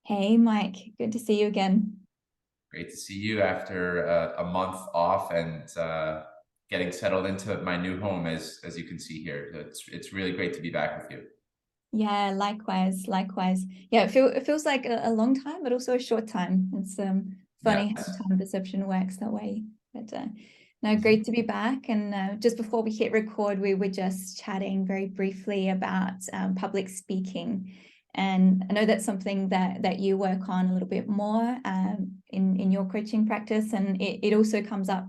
Hey, Mike, good to see you again. Great to see you after a month off and getting settled into my new home, as you can see here. It's really great to be back with you. Yeah, likewise, likewise. Yeah, it feels like a long time, but also a short time. It's funny how Yes. time perception works that way. But no, Mhm. great to be back. And just before we hit record, we were just chatting very briefly about public speaking. And I know that's something that you work on a little bit more in your coaching practice. And it also comes up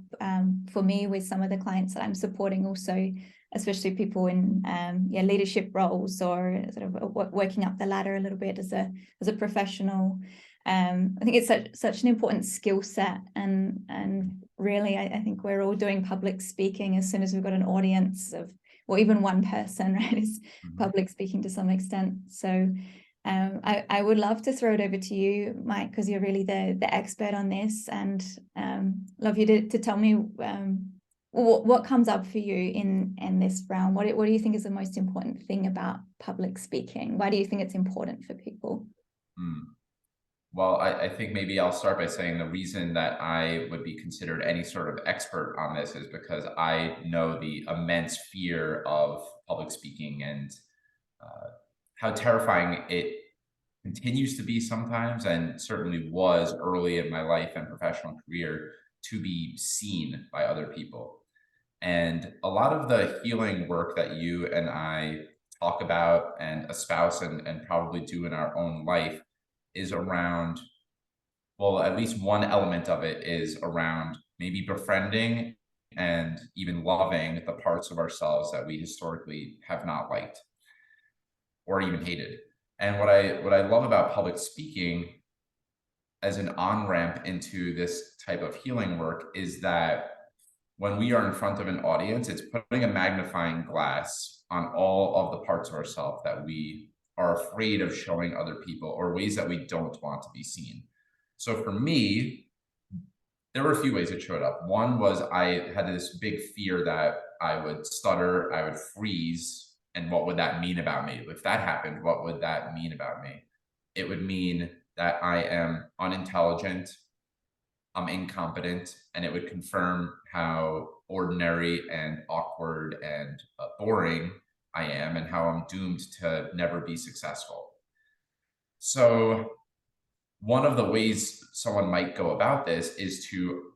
for me with some of the clients that I'm supporting also, especially people in leadership roles or sort of working up the ladder a little bit as a professional. I think it's such an important skill set, and really, I think we're all doing public speaking as soon as we've got an audience of, or even one person, right, is Mhm. public speaking to some extent. So I would love to throw it over to you, Mike, because you're really the expert on this, and love you to tell me what comes up for you in this realm. What do you think is the most important thing about public speaking? Why do you think it's important for people? Mm. Well, I think maybe I'll start by saying the reason that I would be considered any sort of expert on this is because I know the immense fear of public speaking and uh, how terrifying it continues to be sometimes, and certainly was early in my life and professional career, to be seen by other people. And a lot of the healing work that you and I talk about and espouse and probably do in our own life is around, well, at least one element of it is around maybe befriending and even loving the parts of ourselves that we historically have not liked or even hated. And what I love about public speaking as an on ramp into this type of healing work is that when we are in front of an audience, it's putting a magnifying glass on all of the parts of ourselves that we are afraid of showing other people or ways that we don't want to be seen. So for me, there were a few ways it showed up. One was I had this big fear that I would stutter, I would freeze, and what would that mean about me? If that happened, what would that mean about me? It would mean that I am unintelligent, I'm incompetent, and it would confirm how ordinary and awkward and boring I am and how I'm doomed to never be successful. So, one of the ways someone might go about this is to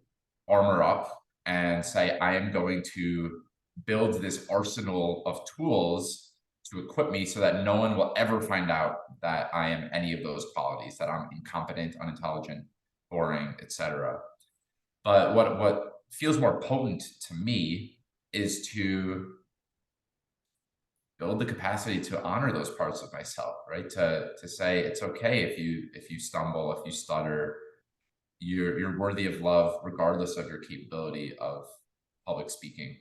armor up and say, I am going to build this arsenal of tools to equip me so that no one will ever find out that I am any of those qualities, that I'm incompetent, unintelligent, boring, etc. But what feels more potent to me is to build the capacity to honor those parts of myself, right? To say it's okay if you stumble, if you stutter, you're worthy of love regardless of your capability of public speaking.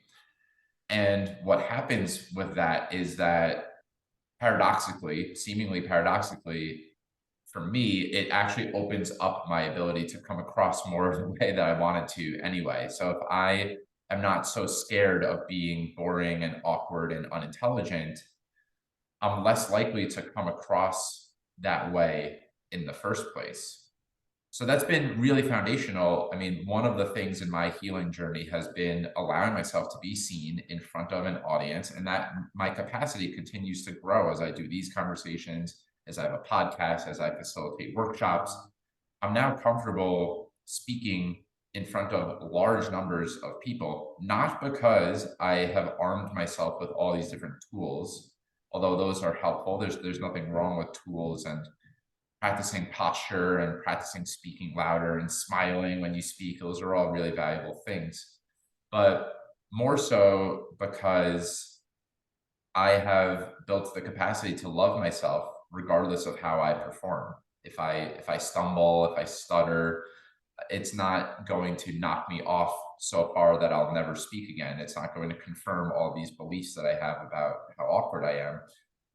And what happens with that is that paradoxically, seemingly paradoxically, for me, it actually opens up my ability to come across more of the way that I wanted to anyway. So if I am not so scared of being boring and awkward and unintelligent, I'm less likely to come across that way in the first place. So that's been really foundational. I mean, one of the things in my healing journey has been allowing myself to be seen in front of an audience, and that my capacity continues to grow as I do these conversations, as I have a podcast, as I facilitate workshops. I'm now comfortable speaking in front of large numbers of people, not because I have armed myself with all these different tools, although those are helpful. There's nothing wrong with tools and practicing posture and practicing speaking louder and smiling when you speak. Those are all really valuable things. But more so because I have built the capacity to love myself regardless of how I perform. If I stumble, if I stutter, it's not going to knock me off so far that I'll never speak again. It's not going to confirm all these beliefs that I have about how awkward I am.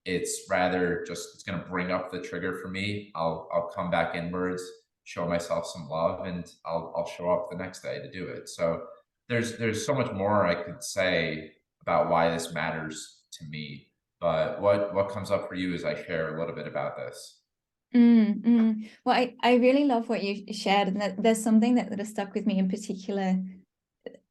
It's rather just it's going to bring up the trigger for me. I'll come back inwards, show myself some love, and I'll show up the next day to do it. So there's so much more I could say about why this matters to me. But what comes up for you as I share a little bit about this? Well, I really love what you shared, and that there's something that has stuck with me in particular,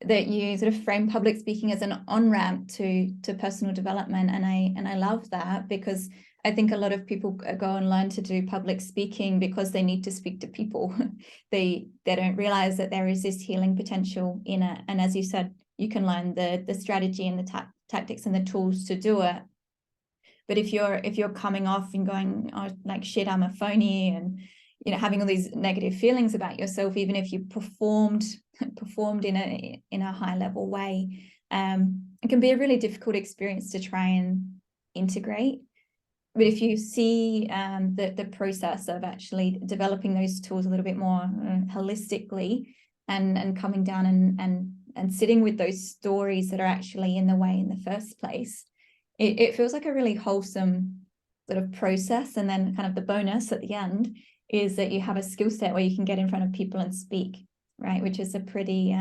that you sort of frame public speaking as an on-ramp to personal development. And I love that, because I think a lot of people go and learn to do public speaking because they need to speak to people. They don't realize that there is this healing potential in it. And as you said, you can learn the strategy and the tactics and the tools to do it. But if you're coming off and going, oh, like, shit, I'm a phony, and having all these negative feelings about yourself, even if you performed in a high level way, it can be a really difficult experience to try and integrate. But if you see the process of actually developing those tools a little bit more holistically, and coming down and sitting with those stories that are actually in the way in the first place, it feels like a really wholesome sort of process. And then kind of the bonus at the end is that you have a skill set where you can get in front of people and speak, right? Which is a pretty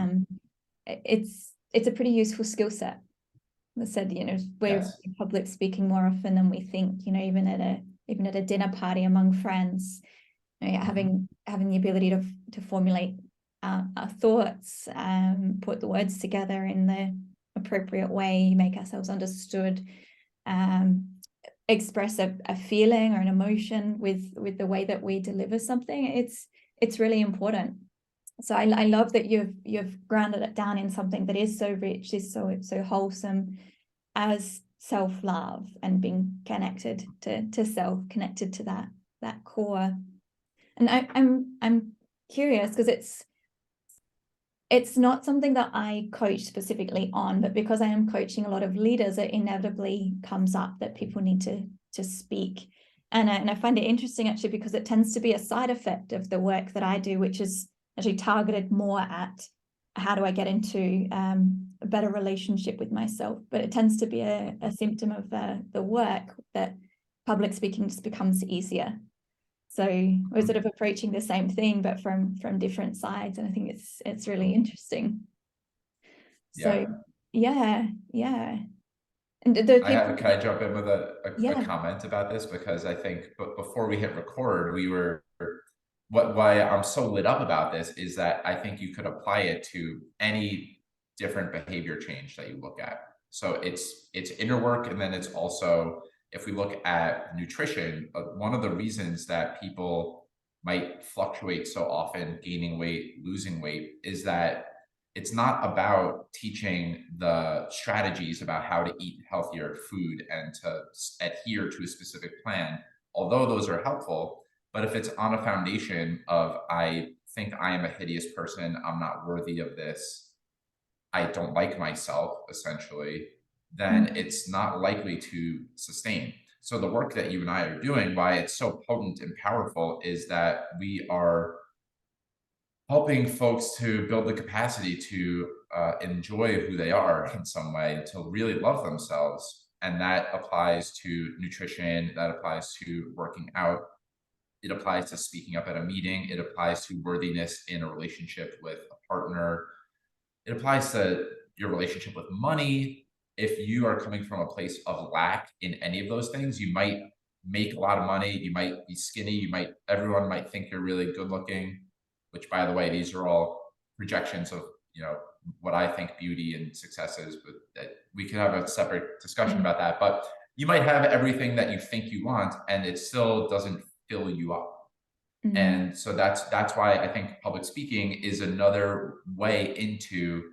it's a pretty useful skill set. I said, we're Yes. public speaking more often than we think, even at a dinner party among friends, having the ability to formulate our thoughts, put the words together in the appropriate way, make ourselves understood, express a feeling or an emotion with the way that we deliver something. It's really important. So I love that you've grounded it down in something that is so rich, is so wholesome, as self-love, and being connected to self, connected to that core. And I'm curious, because it's not something that I coach specifically on, but because I am coaching a lot of leaders, it inevitably comes up that people need to speak. And I find it interesting, actually, because it tends to be a side effect of the work that I do, which is actually targeted more at how do I get into a better relationship with myself. But it tends to be a symptom of the work that public speaking just becomes easier. So we're sort of approaching the same thing, but from different sides. And I think it's really interesting. So Yeah. yeah. And the people, Can I jump in with a yeah. comment about this? Because I think before we hit record, why I'm so lit up about this is that I think you could apply it to any different behavior change that you look at. So it's inner work, and then it's also, if we look at nutrition, one of the reasons that people might fluctuate so often, gaining weight, losing weight, is that it's not about teaching the strategies about how to eat healthier food and to adhere to a specific plan, although those are helpful. But if it's on a foundation of, I think I am a hideous person, I'm not worthy of this, I don't like myself, essentially, then Mm, it's not likely to sustain. So the work that you and I are doing, why it's so potent and powerful, is that we are helping folks to build the capacity to enjoy who they are in some way, to really love themselves. And that applies to nutrition, that applies to working out, it applies to speaking up at a meeting, it applies to worthiness in a relationship with a partner, it applies to your relationship with money. If you are coming from a place of lack in any of those things, you might make a lot of money, you might be skinny, everyone might think you're really good looking, which, by the way, these are all projections of, what I think beauty and success is, but we could have a separate discussion mm, about that. But you might have everything that you think you want, and it still doesn't fill you up. mm, And so that's why I think public speaking is another way into,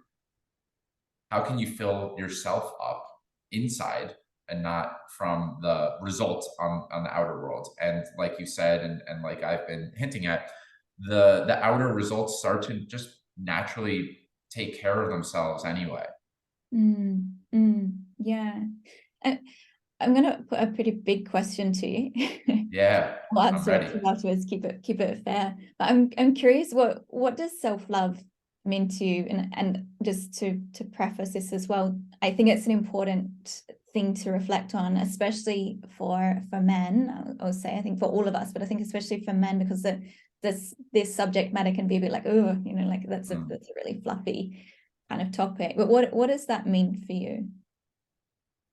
how can you fill yourself up inside and not from the results on the outer world. And like you said, and like I've been hinting at, the outer results start to just naturally take care of themselves anyway. yeah. And I'm gonna put a pretty big question to you. Yeah, I'll I'm answer it ready. afterwards. Keep it fair. But I'm curious, what does self-love mean to you? And just to preface this as well, I think it's an important thing to reflect on, especially for men. I'll say, I think for all of us, but I think especially for men, because this subject matter can be a bit like, oh, like that's a really fluffy kind of topic. But what does that mean for you?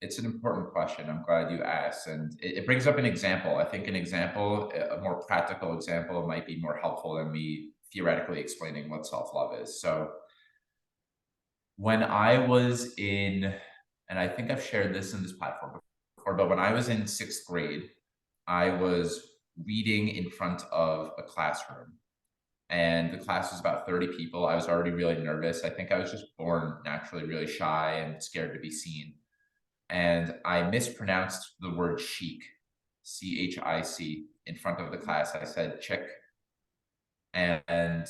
It's an important question. I'm glad you asked. And it brings up an example. I think an example, a more practical example, might be more helpful than me theoretically explaining what self love is. So, when I was in, and I think I've shared this in this platform before, but when I was in sixth grade, I was reading in front of a classroom, and the class was about 30 people. I was already really nervous. I think I was just born naturally really shy and scared to be seen. And I mispronounced the word chic, CHIC, in front of the class. I said chick. And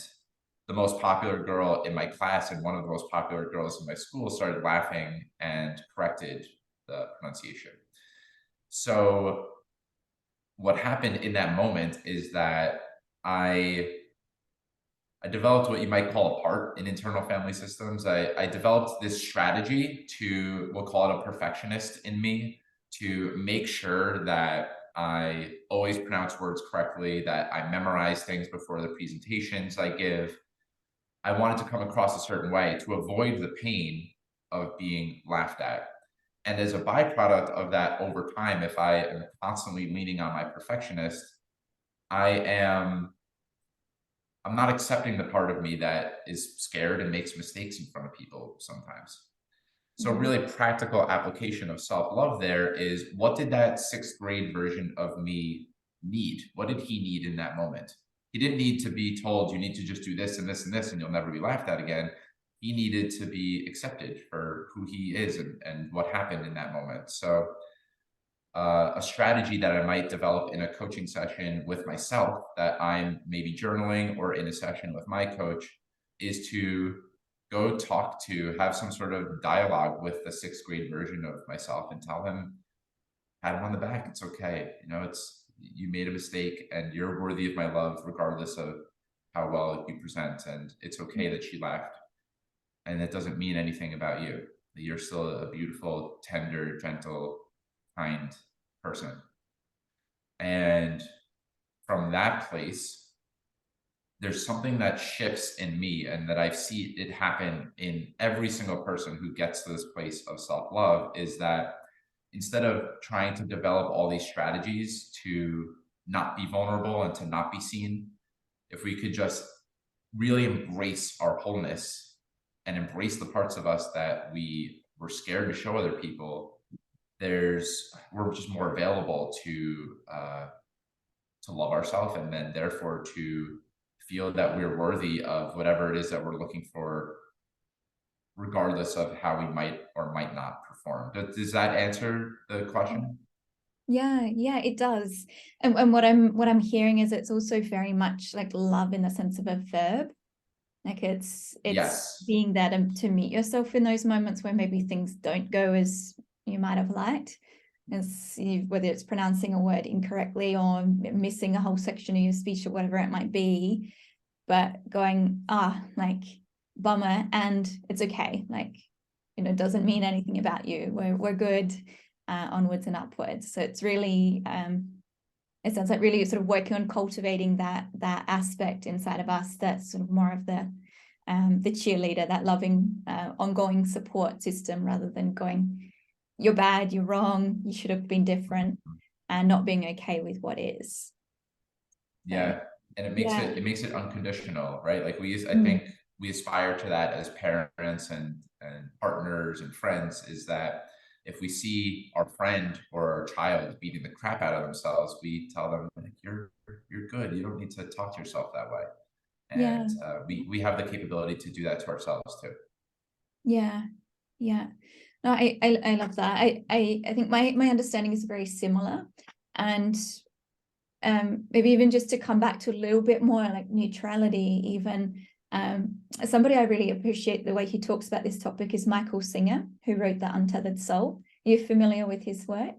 the most popular girl in my class and one of the most popular girls in my school started laughing and corrected the pronunciation. So, what happened in that moment is that I I developed what you might call a part in internal family systems. I developed this strategy to, we'll call it a perfectionist in me, to make sure that I always pronounce words correctly, that I memorize things before the presentations I give. I wanted to come across a certain way to avoid the pain of being laughed at. And as a byproduct of that over time, if I am constantly leaning on my perfectionist, I am I'm not accepting the part of me that is scared and makes mistakes in front of people sometimes. So, Yeah. really practical application of self love there is, what did that sixth grade version of me need? What did he need in that moment? He didn't need to be told, you need to just do this and this and this, and you'll never be laughed at again. He needed to be accepted for who he is and what happened in that moment. So, a strategy that I might develop in a coaching session with myself that I'm maybe journaling, or in a session with my coach, is to go talk to, have some sort of dialogue with the sixth grade version of myself and tell him, pat him on the back. It's okay. You made a mistake and you're worthy of my love, regardless of how well you present. And it's okay that she laughed. And it doesn't mean anything about you. You're still a beautiful, tender, gentle, kind person. And from that place, there's something that shifts in me, and that I see it happen in every single person who gets to this place of self love, is that instead of trying to develop all these strategies to not be vulnerable and to not be seen, if we could just really embrace our wholeness and embrace the parts of us that we were scared to show other people, we're just more available to love ourselves, and then therefore to feel that we're worthy of whatever it is that we're looking for, regardless of how we might or might not perform. Does that answer the question? Yeah, it does. And what I'm hearing is it's also very much like love in the sense of a verb. Like it's Yes. being there to meet yourself in those moments where maybe things don't go as you might have liked, whether it's pronouncing a word incorrectly or missing a whole section of your speech or whatever it might be, but going, like, bummer, and it's okay. Like, it doesn't mean anything about you. We're good, onwards and upwards. So it's really, it sounds like really sort of working on cultivating that aspect inside of us that's sort of more of the cheerleader, that loving, ongoing support system, rather than going, you're bad, you're wrong, you should have been different, and not being okay with what is. So, Yeah. And yeah. it makes it unconditional, right? Like I Mm. think we aspire to that as parents and partners and friends, is that if we see our friend or our child beating the crap out of themselves, we tell them, like, you're good. You don't need to talk to yourself that way. Yeah. And we have the capability to do that to ourselves too. Yeah. Yeah. No, I love that. I think my understanding is very similar. And maybe even just to come back to a little bit more like neutrality, even, somebody I really appreciate the way he talks about this topic is Michael Singer, who wrote The Untethered Soul. Are you familiar with his work?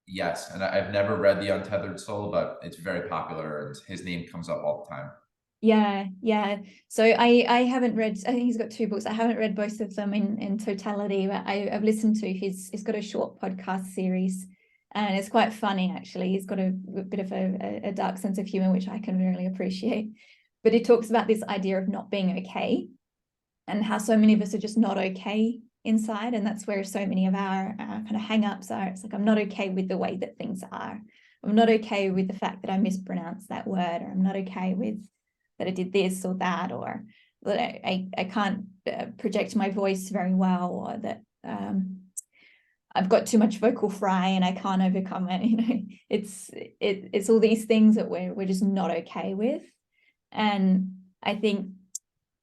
Yes, and I've never read The Untethered Soul, but it's very popular and his name comes up all the time. Yeah. So I haven't read, I think he's got 2 books. I haven't read both of them in totality, but I've listened to he's got a short podcast series, and it's quite funny actually. He's got a bit of a dark sense of humor, which I can really appreciate. But he talks about this idea of not being okay, and how so many of us are just not okay inside, and that's where so many of our kind of hang-ups are. It's like, I'm not okay with the way that things are. I'm not okay with the fact that I mispronounced that word, or I'm not okay with that I did this or that, or that I can't project my voice very well, or that I've got too much vocal fry and I can't overcome it. You know, it's all these things that we're just not okay with. And I think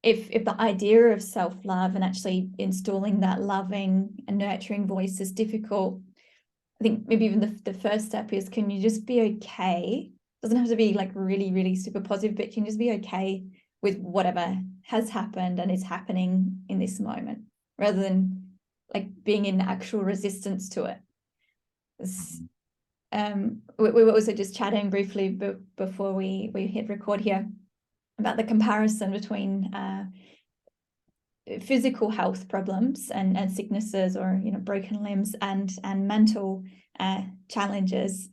if the idea of self-love and actually installing that loving and nurturing voice is difficult, I think maybe even the first step is, can you just be okay? It doesn't have to be like really, really super positive, but can you just be okay with whatever has happened and is happening in this moment, rather than like being in actual resistance to it. We were also just chatting briefly before we hit record here about the comparison between physical health problems and sicknesses, or broken limbs, and mental challenges.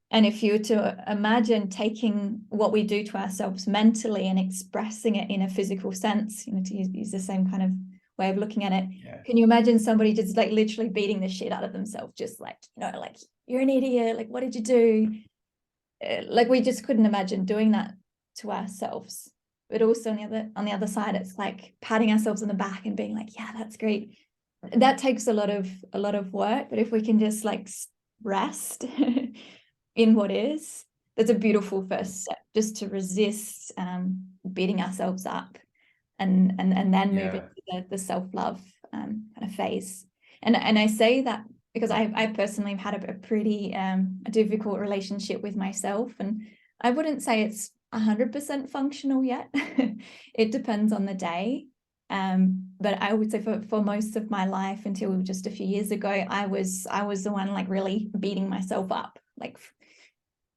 And if you were to imagine taking what we do to ourselves mentally and expressing it in a physical sense, to use the same kind of way of looking at it. Yeah. Can you imagine somebody just like literally beating the shit out of themselves, just like, like, you're an idiot, like, what did you do? Like, we just couldn't imagine doing that to ourselves. But also on the other side, it's like patting ourselves on the back and being like, yeah, that's great. That takes a lot of work. But if we can just like rest in what is, that's a beautiful first step, just to resist beating ourselves up, and then move into the self-love kind of phase. And I say that because I personally have had a pretty a difficult relationship with myself, and I wouldn't say it's 100% functional yet. It depends on the day. But I would say for most of my life, until just a few years ago, I was the one like really beating myself up, like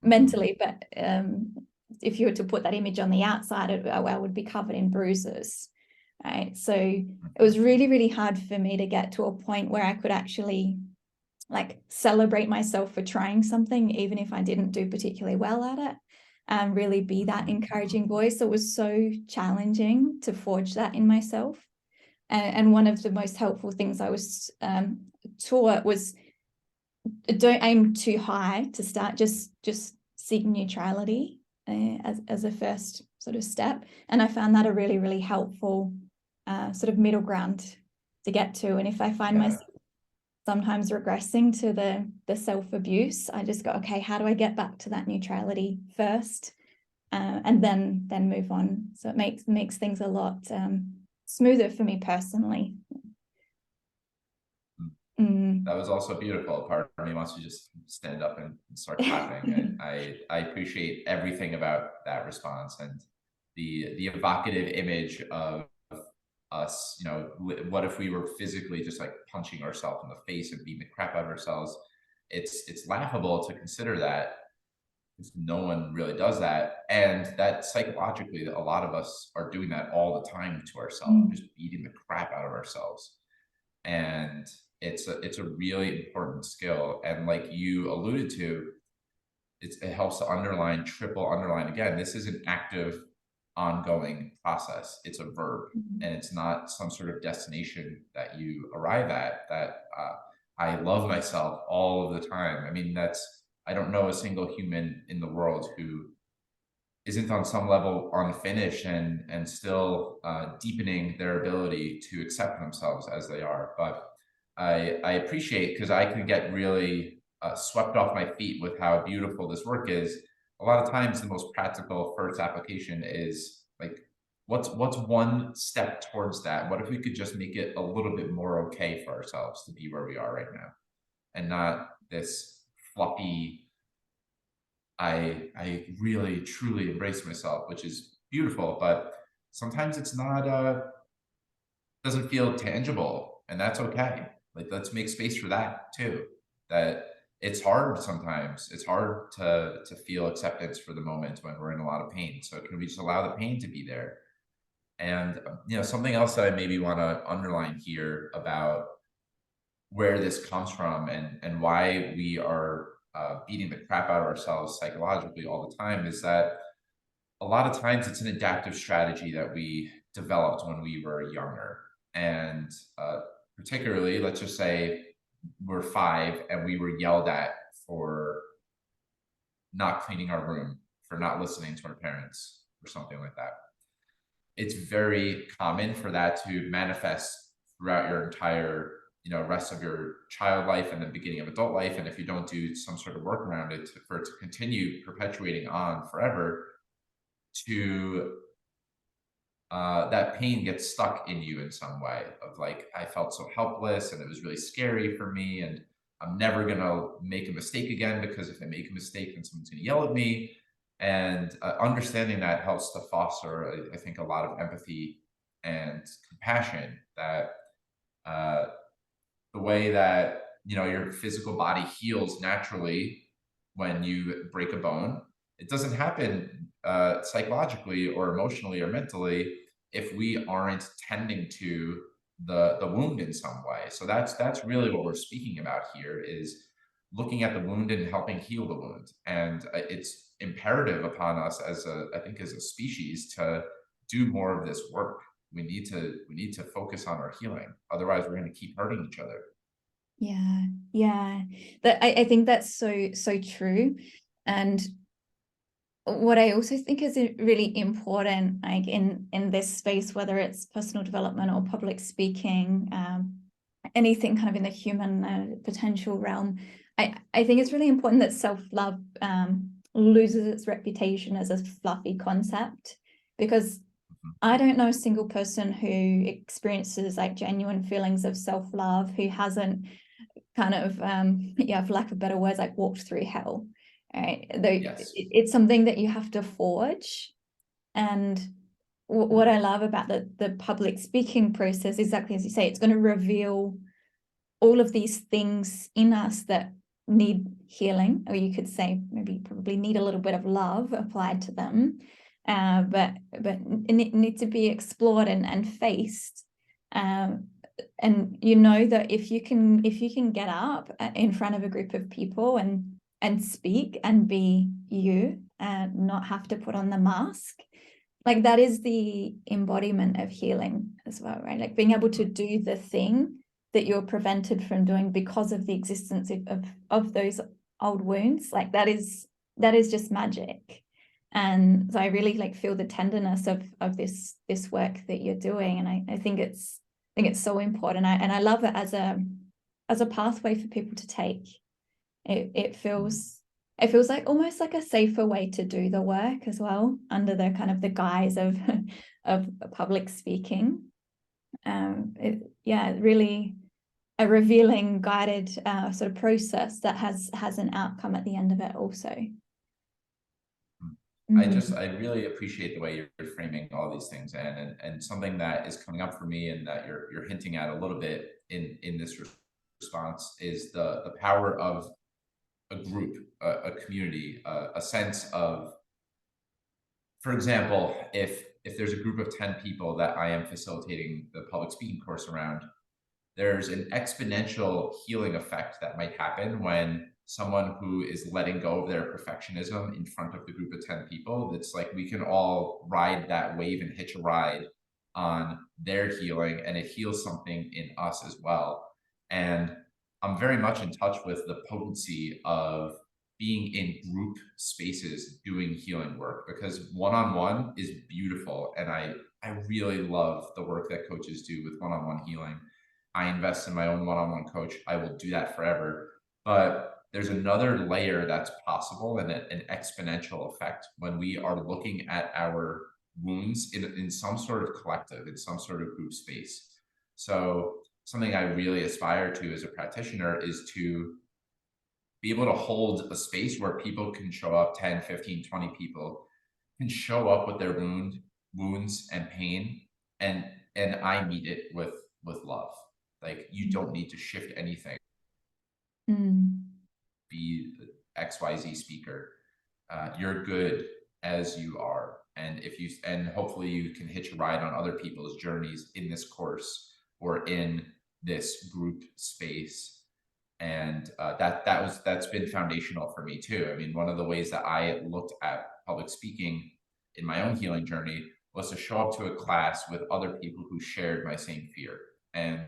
mentally. But if you were to put that image on the outside, I would be covered in bruises, right? So it was really, really hard for me to get to a point where I could actually like celebrate myself for trying something, even if I didn't do particularly well at it, and really be that encouraging voice. So it was so challenging to forge that in myself. And one of the most helpful things I was taught was, don't aim too high to start, just seek neutrality as a first sort of step. And I found that a really, really helpful sort of middle ground to get to. And if I find myself sometimes regressing to the self-abuse, I just go, okay, how do I get back to that neutrality first, and then move on? So it makes things a lot smoother for me personally. That was also beautiful. Part of me wants to just stand up and start clapping. And I appreciate everything about that response, and the evocative image of us. What if we were physically just like punching ourselves in the face and beating the crap out of ourselves? It's laughable to consider that, because no one really does that, and that psychologically a lot of us are doing that all the time to ourselves, just beating the crap out of ourselves. And it's a really important skill. And like you alluded to, it helps to triple underline again, this is an active, ongoing process. It's a verb, and it's not some sort of destination that you arrive at. That I love myself all of the time. I mean, I don't know a single human in the world who isn't on some level unfinished and still deepening their ability to accept themselves as they are. But I appreciate, because I can get really swept off my feet with how beautiful this work is. A lot of times the most practical first application is like, what's one step towards that? What if we could just make it a little bit more okay for ourselves to be where we are right now, and not this fluffy, I really truly embrace myself, which is beautiful, but sometimes it's not doesn't feel tangible, and that's okay. Like, let's make space for that too. That it's hard sometimes. It's hard to feel acceptance for the moment when we're in a lot of pain. So can we just allow the pain to be there? And something else that I maybe want to underline here about where this comes from, and why we are beating the crap out of ourselves psychologically all the time, is that a lot of times it's an adaptive strategy that we developed when we were younger. And particularly, let's just say we're 5 and we were yelled at for not cleaning our room, for not listening to our parents, or something like that. It's very common for that to manifest throughout your entire, rest of your child life and the beginning of adult life. And if you don't do some sort of work around it for it to continue perpetuating on forever, to that pain gets stuck in you in some way of like, I felt so helpless and it was really scary for me. And I'm never going to make a mistake again, because if I make a mistake, then someone's going to yell at me. And understanding that helps to foster, I think, a lot of empathy and compassion, that uh, the way that, your physical body heals naturally when you break a bone, it doesn't happen psychologically or emotionally or mentally if we aren't tending to the wound in some way. So that's really what we're speaking about here, is looking at the wound and helping heal the wound. And it's imperative upon us as I think as a species, to do more of this work. We need to focus on our healing. Otherwise, we're going to keep hurting each other. Yeah, yeah. That I think that's so true. And what I also think is really important, like in this space, whether it's personal development or public speaking, anything kind of in the human potential realm, I think it's really important that self-love loses its reputation as a fluffy concept, because I don't know a single person who experiences like genuine feelings of self-love who hasn't kind of, yeah, for lack of better words, like walked through hell. Right? Though Yes. it's something that you have to forge. And what I love about the public speaking process, exactly as you say, it's going to reveal all of these things in us that need healing, or you could say maybe probably need a little bit of love applied to them, but need to be explored and faced. And that if you can get up in front of a group of people and speak and be you and not have to put on the mask, like that is the embodiment of healing as well, right? Like being able to do the thing that you're prevented from doing because of the existence of those old wounds, like that is just magic. And so I really like feel the tenderness of this work that you're doing, and I think it's so important. And I love it as a pathway for people to take. It feels like almost like a safer way to do the work as well, under the kind of the guise of public speaking. Really a revealing, guided sort of process that has an outcome at the end of it also. I really appreciate the way you're framing all these things, and something that is coming up for me, and that you're hinting at a little bit in this response, is the power of a group, a community, a sense of, for example, if there's a group of 10 people that I am facilitating the public speaking course around, there's an exponential healing effect that might happen when someone who is letting go of their perfectionism in front of the group of 10 people, that's like we can all ride that wave and hitch a ride on their healing, and it heals something in us as well. And I'm very much in touch with the potency of being in group spaces doing healing work, because one-on-one is beautiful, and I really love the work that coaches do with one-on-one healing. I invest in my own one-on-one coach. I will do that forever. But there's another layer that's possible, and an exponential effect, when we are looking at our wounds in some sort of collective, in some sort of group space. So something I really aspire to as a practitioner is to be able to hold a space where people can show up, 10, 15, 20 people can show up with their wounds and pain, and I meet it with love. Like, you don't need to shift anything, be the XYZ speaker. You're good as you are. And hopefully you can hitch a ride on other people's journeys in this course or in this group space. And that's been foundational for me too. I mean, one of the ways that I looked at public speaking in my own healing journey was to show up to a class with other people who shared my same fear. And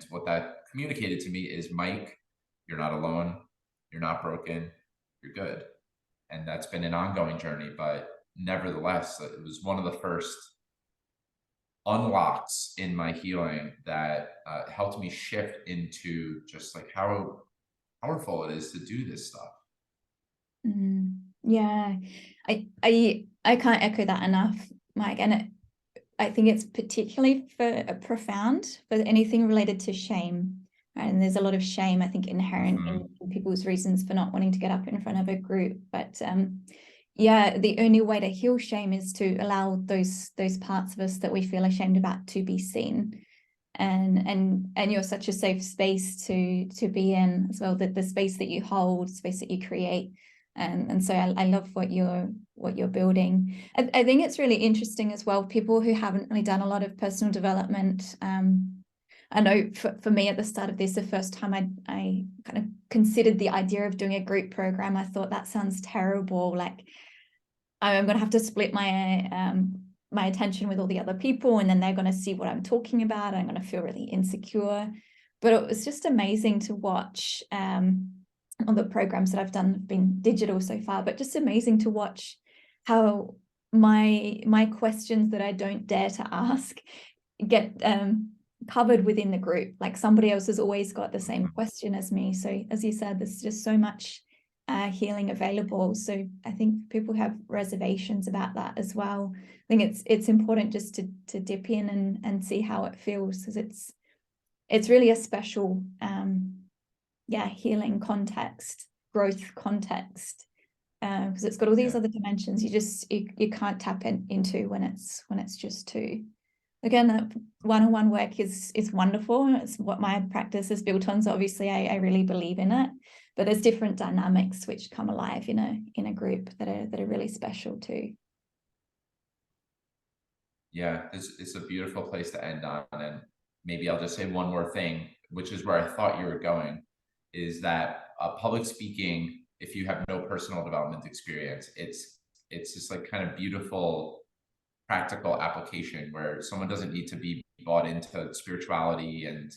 what that communicated to me is, Mike, you're not alone, you're not broken, you're good. And that's been an ongoing journey, but nevertheless, it was one of the first unlocks in my healing that helped me shift into just like how powerful it is to do this stuff. Yeah, I can't echo that enough, Mike. And I think it's particularly for profound for anything related to shame. Right? And there's a lot of shame, I think, inherent in people's reasons for not wanting to get up in front of a group. But yeah, the only way to heal shame is to allow those parts of us that we feel ashamed about to be seen. And you're such a safe space to be in as well, that the space that you hold, space that you create. And so I love what you're building. I think it's really interesting as well, people who haven't really done a lot of personal development. I know for me at the start of this, the first time I kind of considered the idea of doing a group program, I thought that sounds terrible. Like I'm going to have to split my attention with all the other people, and then they're going to see what I'm talking about. I'm going to feel really insecure. But it was just amazing to watch. All the programs that I've done have been digital so far, but just amazing to watch how my questions that I don't dare to ask get covered within the group. Like somebody else has always got the same question as me. So as you said, there's just so much healing available. So I think people have reservations about that as well. I think it's important just to dip in and see how it feels, because it's really a special healing context, growth context, because it's got all these other dimensions you can't tap into when it's just two. Again, that one-on-one work is wonderful. It's what my practice is built on. So obviously I really believe in it, but there's different dynamics which come alive in a group that are really special too. Yeah, it's a beautiful place to end on. And maybe I'll just say one more thing, which is where I thought you were going, is that public speaking, if you have no personal development experience, it's just like kind of beautiful practical application where someone doesn't need to be bought into spirituality and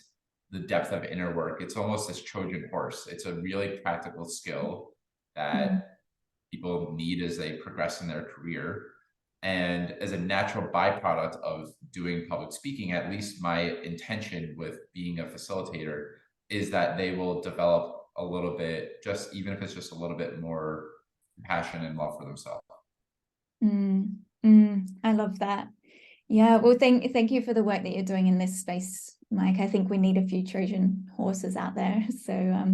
the depth of inner work. It's almost this Trojan horse. It's a really practical skill that people need as they progress in their career. And as a natural byproduct of doing public speaking, at least my intention with being a facilitator is that they will develop a little bit, just even if it's just a little bit more passion and love for themselves. I love that. Yeah, well, thank you for the work that you're doing in this space, Mike. I think we need a few Trojan horses out there. So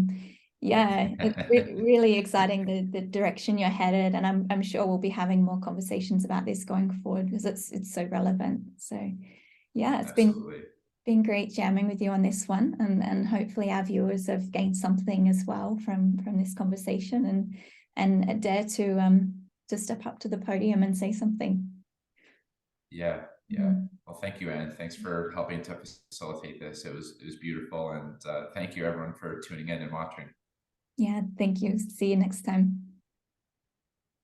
yeah, it's really exciting the direction you're headed, and I'm sure we'll be having more conversations about this going forward because it's so relevant. So yeah, it's been great jamming with you on this one, and hopefully our viewers have gained something as well from this conversation and dare to step up to the podium and say something. Yeah. Well, thank you, Anne. Thanks for helping to facilitate this. It was beautiful, and thank you everyone for tuning in and watching. Yeah, thank you. See you next time.